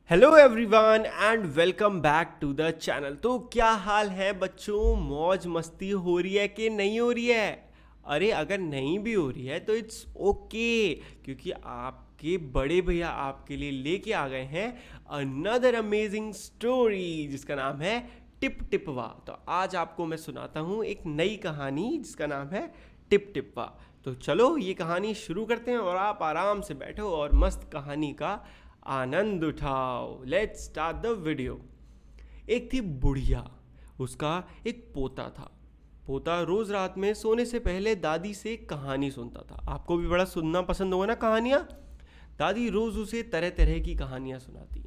Hello everyone and welcome back to the channel. तो क्या हाल है बच्चों, मौज मस्ती हो रही है कि नहीं हो रही है? अरे अगर नहीं भी हो रही है तो इट्स ओके, क्योंकि आपके बड़े भैया आपके लिए लेके आ गए हैं अनदर अमेजिंग स्टोरी जिसका नाम है टिप टिपवा। तो आज आपको मैं सुनाता हूँ एक नई कहानी जिसका नाम है टिप टिपवा। तो चलो ये कहानी शुरू करते हैं और आप आराम से बैठो और मस्त कहानी का आनंद उठाओ। Let's start the video. एक थी बुढ़िया, उसका एक पोता था। पोता रोज रात में सोने से पहले दादी से कहानी सुनता था। आपको भी बड़ा सुनना पसंद होगा ना कहानियाँ। दादी रोज उसे तरह तरह की कहानियाँ सुनाती।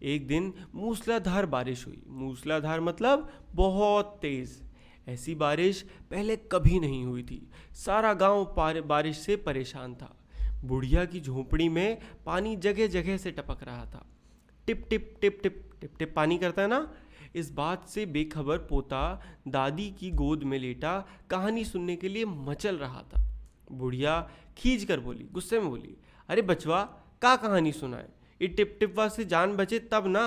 एक दिन मूसलाधार बारिश हुई। मूसलाधार मतलब बहुत तेज। ऐसी बारिश पहले कभी नहीं हुई थी। सारा गांव बारिश से परेशान था। बुढ़िया की झोपड़ी में पानी जगह जगह से टपक रहा था। Tip tip tip tip tip tip पानी करता है ना। इस बात से बेखबर पोता दादी की गोद में लेटा कहानी सुनने के लिए मचल रहा था। बुढ़िया खींच कर बोली, गुस्से में बोली, अरे बचवा, का कहानी सुनाए? ये टिप टिपवा से जान बचे तब ना।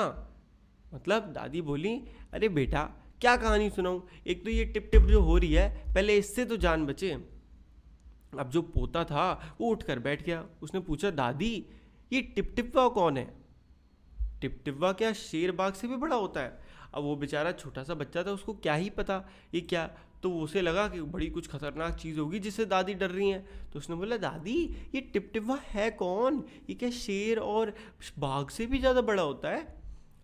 मतलब दादी बोली, अरे बेटा क्या कहानी सुनाऊं, एक तो ये टिप टिप जो हो रही है, पहले इससे तो जान बचे। अब जो पोता था वो उठकर बैठ गया। उसने पूछा, दादी ये टिप टिपवा कौन है? टिप टिपवा क्या शेर बाघ से भी बड़ा होता है? अब वो बेचारा छोटा सा बच्चा था, उसको क्या ही पता ये क्या। तो उसे लगा कि बड़ी कुछ खतरनाक चीज़ होगी जिससे दादी डर रही हैं। तो उसने बोला, दादी ये टिप टिपवा है कौन? ये क्या शेर और बाघ से भी ज़्यादा बड़ा होता है?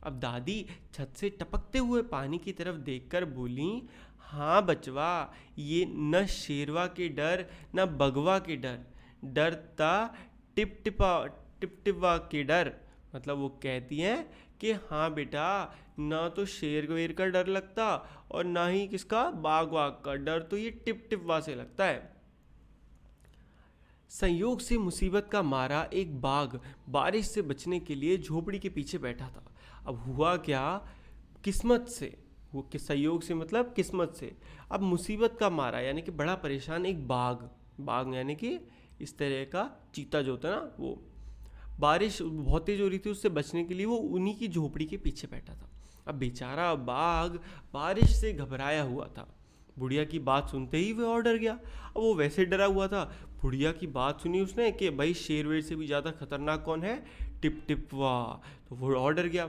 अब दादी छत से टपकते हुए पानी की तरफ देखकर बोली, हाँ बचवा, ये न शेरवा के डर न बगवा के डर, डरता टिप टिपवा के डर। मतलब वो कहती हैं कि हाँ बेटा, ना तो शेर वेर का डर लगता और ना ही किसका, बाघ वाघ का डर, तो ये टिप टिपवा से लगता है। संयोग से मुसीबत का मारा एक बाघ बारिश से बचने के लिए झोपड़ी के पीछे बैठा था। अब हुआ क्या, किस्मत से, वो कि संयोग से मतलब किस्मत से, अब मुसीबत का मारा यानी कि बड़ा परेशान एक बाघ, बाघ यानी कि इस तरह का चीता जो होता है ना, वो बारिश बहुत तेज हो रही थी, उससे बचने के लिए वो उन्हीं की झोपड़ी के पीछे बैठा था। अब बेचारा बाघ बारिश से घबराया हुआ था। बुढ़िया की बात सुनते ही वह और डर गया। अब वो वैसे डरा हुआ था। बुढ़िया की बात सुनी उसने कि भाई शेर वेर से भी ज़्यादा खतरनाक कौन है, टिप टिपवा। तो वो और डर गया।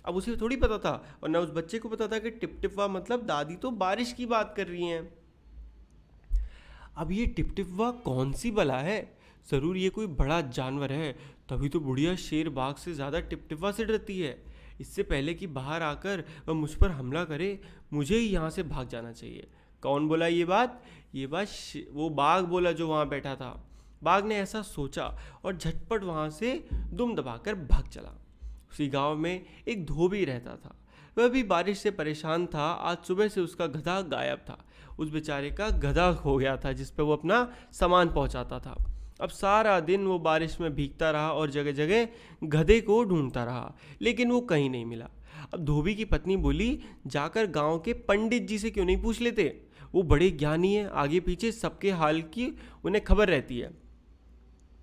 अब उसे थोड़ी पता था और ना उस बच्चे को पता था कि टिप टिपवा मतलब दादी तो बारिश की बात कर रही हैं। अब ये टिप टिपवा कौन सी बला है? ज़रूर ये कोई बड़ा जानवर है, तभी तो बुढ़िया शेर बाघ से ज़्यादा टिप टिपवा से डरती है। इससे पहले कि बाहर आकर वह मुझ पर हमला करे, मुझे ही यहाँ से भाग जाना चाहिए। कौन बोला ये बात? ये बात वो बाघ बोला जो वहाँ बैठा था। बाघ ने ऐसा सोचा और झटपट वहाँ से दुम दबाकर भाग चला। उसी गांव में एक धोबी रहता था। वह भी बारिश से परेशान था। आज सुबह से उसका गधा गायब था। उस बेचारे का गधा खो गया था जिस पे वो अपना सामान पहुंचाता था। अब सारा दिन वो बारिश में भीगता रहा और जगह जगह गधे को ढूंढता रहा, लेकिन वो कहीं नहीं मिला। अब धोबी की पत्नी बोली, जाकर गांव के पंडित जी से क्यों नहीं पूछ लेते? वो बड़े ज्ञानी हैं, आगे पीछे सबके हाल की उन्हें खबर रहती है।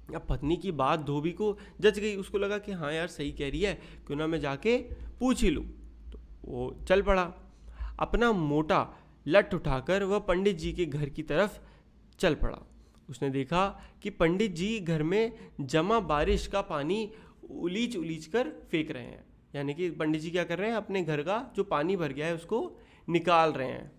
अब पत्नी की बात धोबी को जच गई। उसको लगा कि हाँ यार सही कह रही है, क्यों ना मैं जाके पूछ ही लूँ। तो वो चल पड़ा। अपना मोटा लठ उठाकर वह पंडित जी के घर की तरफ चल पड़ा। उसने देखा कि पंडित जी घर में जमा बारिश का पानी उलीच उलीच कर फेंक रहे हैं। यानी कि पंडित जी क्या कर रहे हैं, अपने घर का जो पानी भर गया है उसको निकाल रहे हैं।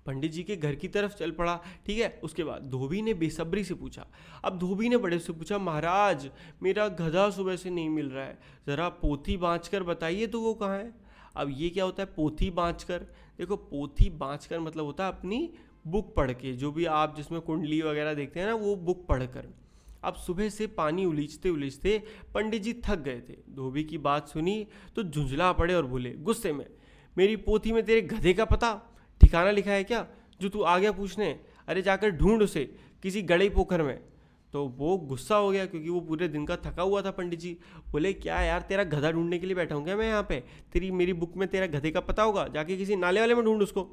पंडित जी के घर की तरफ चल पड़ा। ठीक है, उसके बाद धोबी ने बेसब्री से पूछा। अब धोबी ने बड़े से पूछा, महाराज मेरा गधा सुबह से नहीं मिल रहा है, ज़रा पोथी बाँच कर बताइए तो वो कहाँ है? अब ये क्या होता है पोथी बाँच कर? देखो पोथी बाँच कर मतलब होता है अपनी बुक पढ़ के, जो भी आप जिसमें कुंडली वगैरह देखते हैं ना, वो बुक पढ़ कर। अब सुबह से पानी उलीचते उलीचते पंडित जी थक गए थे। धोबी की बात सुनी तो झुंझला पड़े और बोले गुस्से में, मेरी पोथी में तेरे गधे का पता ठिकाना लिखा है क्या, जो तू आ गया पूछने? अरे जाकर ढूंढ उसे किसी गड़े पोखर में। तो वो गुस्सा हो गया क्योंकि वो पूरे दिन का थका हुआ था। पंडित जी बोले, क्या यार तेरा गधा ढूंढने के लिए बैठा हूँ क्या मैं यहाँ पे? तेरी मेरी बुक में तेरा गधे का पता होगा, जाके किसी नाले वाले में ढूंढ उसको।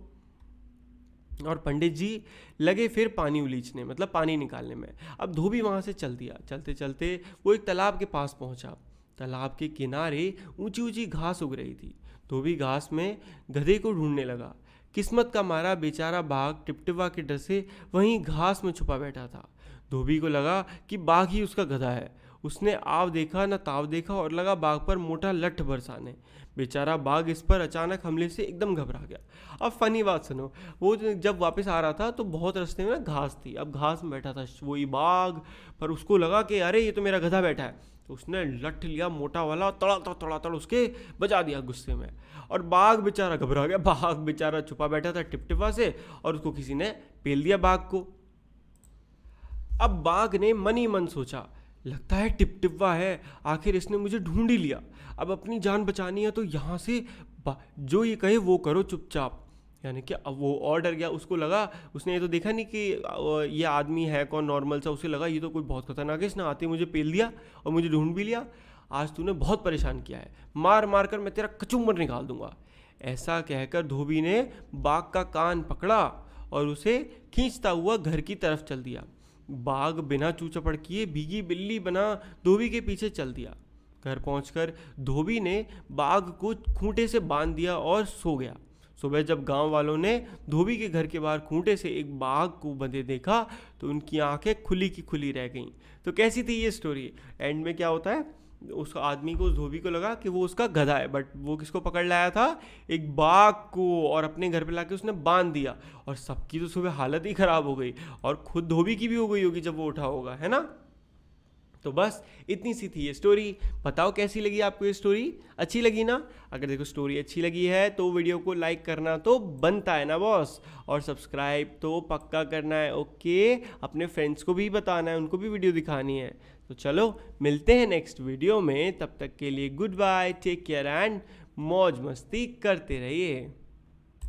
और पंडित जी लगे फिर पानी उलीचने, मतलब पानी निकालने में। अब धोबी वहाँ से चल दिया। चलते चलते वो एक तालाब के पास पहुँचा। तालाब के किनारे ऊंची ऊंची घास उग रही थी। धोबी घास में गधे को ढूंढने लगा। किस्मत का मारा बेचारा बाघ टिपटिपा के डर से वहीं घास में छुपा बैठा था। धोबी को लगा कि बाघ ही उसका गधा है। उसने आव देखा न ताव देखा और लगा बाघ पर मोटा लठ बरसाने। बेचारा बाघ इस पर अचानक हमले से एकदम घबरा गया। अब फनी बात सुनो, वो जब वापस आ रहा था तो बहुत रास्ते में ना घास थी। अब घास में बैठा था वही बाघ, पर उसको लगा कि अरे ये तो मेरा गधा बैठा है। तो उसने लठ लिया मोटा वाला, तड़ा उसके बजा दिया गुस्से में। और बाघ बेचारा घबरा गया। बाघ बेचारा छुपा बैठा था टिपटिपा से और उसको किसी ने पेल दिया बाघ को। अब बाघ ने मन ही मन सोचा, लगता है टिपटिपा है, आखिर इसने मुझे ढूंढ ही लिया। अब अपनी जान बचानी है तो यहाँ से जो ये कहे वो करो चुपचाप। यानी कि अब वो और डर गया। उसको लगा, उसने ये तो देखा नहीं कि ये आदमी है कौन नॉर्मल सा। उसे लगा ये तो कोई बहुत खतरनाक है, इसने आते मुझे पेल दिया और मुझे ढूंढ भी लिया। आज तूने बहुत परेशान किया है, मार मार कर मैं तेरा कचूमर निकाल दूंगा। ऐसा कहकर धोबी ने बाघ का कान पकड़ा और उसे खींचता हुआ घर की तरफ चल दिया। बाघ बिना चू चपड़ किए भीगी बिल्ली बना धोबी के पीछे चल दिया। घर पहुंचकर धोबी ने बाघ को खूंटे से बांध दिया और सो गया। सुबह जब गांव वालों ने धोबी के घर के बाहर खूंटे से एक बाघ को बंधे देखा तो उनकी आंखें खुली की खुली रह गईं। तो कैसी थी ये स्टोरी? एंड में क्या होता है, उस आदमी को, उस धोबी को लगा कि वो उसका गधा है, बट वो किसको पकड़ लाया था? एक बाघ को, और अपने घर पे लाके उसने बांध दिया। और सबकी तो सुबह हालत ही खराब हो गई और खुद धोबी की भी हो गई होगी जब वो उठा होगा, है ना। तो बस इतनी सी थी ये स्टोरी। बताओ कैसी लगी आपको ये स्टोरी? अच्छी लगी ना? अगर देखो स्टोरी अच्छी लगी है तो वीडियो को लाइक करना तो बनता है ना बॉस, और सब्सक्राइब तो पक्का करना है। ओके, अपने फ्रेंड्स को भी बताना है, उनको भी वीडियो दिखानी है। तो चलो मिलते हैं नेक्स्ट वीडियो में, तब तक के लिए goodbye, take care and मौज मस्ती करते रहिए।